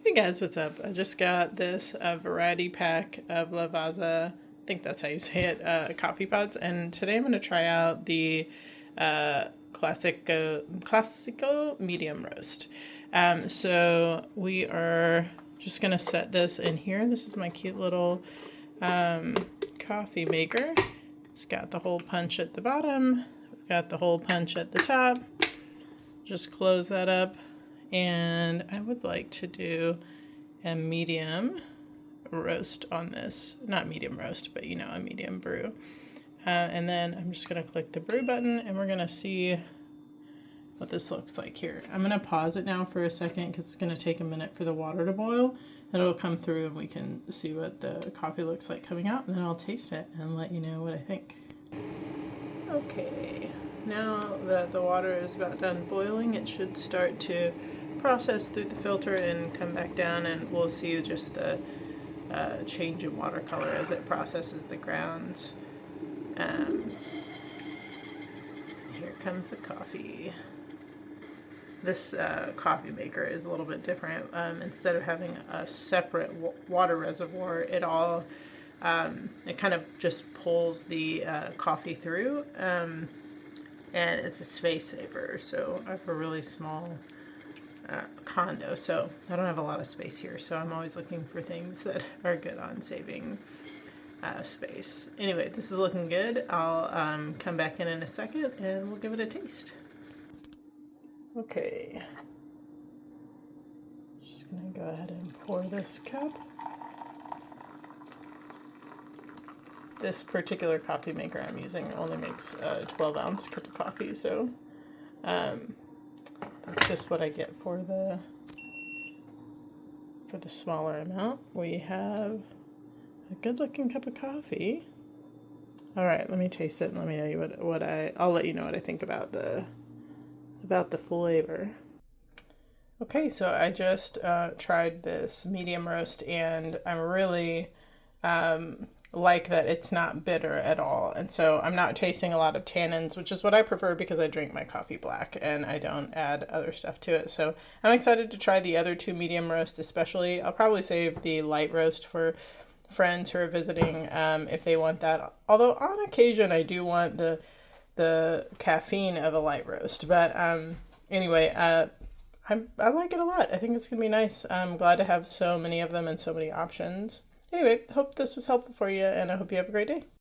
Hey guys, what's up? I just got this variety pack of LavAzza, I think that's how you say it, coffee pods, and today I'm going to try out the Classico medium roast. So we are just going to set this in here. This is my cute little coffee maker. It's got the hole punch at the bottom, got the hole punch at the top. Just close that up. And I would like to do a medium roast on this. Not medium roast, but a medium brew. And then I'm just going to click the brew button and we're going to see what this looks like here. I'm going to pause it now for a second because it's going to take a minute for the water to boil. And it'll come through and we can see what the coffee looks like coming out. And then I'll taste it and let you know what I think. Okay, now that the water is about done boiling, it should start to process through the filter and come back down, and we'll see just the change in water color as it processes the grounds. Here comes the coffee. This coffee maker is a little bit different. Instead of having a separate water reservoir, it kind of just pulls the coffee through, and it's a space saver. So I have a really small condo, so I don't have a lot of space here, so I'm always looking for things that are good on saving space. Anyway, this is looking good. I'll come back in a second and we'll give it a taste. Okay, just gonna go ahead and pour this cup. This particular coffee maker I'm using only makes a 12-ounce cup of coffee, so that's just what I get for the smaller amount. We have a good-looking cup of coffee. All right, let me taste it and let me know I'll let you know what I think about the flavor. Okay, so I just tried this medium roast, and I'm really like that it's not bitter at all, and so I'm not tasting a lot of tannins, which is what I prefer because I drink my coffee black and I don't add other stuff to it. So I'm excited to try the other two medium roast, especially. I'll probably save the light roast for friends who are visiting if they want that, although on occasion I do want the caffeine of a light roast. But anyway, I like it a lot. I think it's gonna be nice. I'm glad to have so many of them and so many options. Anyway, hope this was helpful for you, and I hope you have a great day.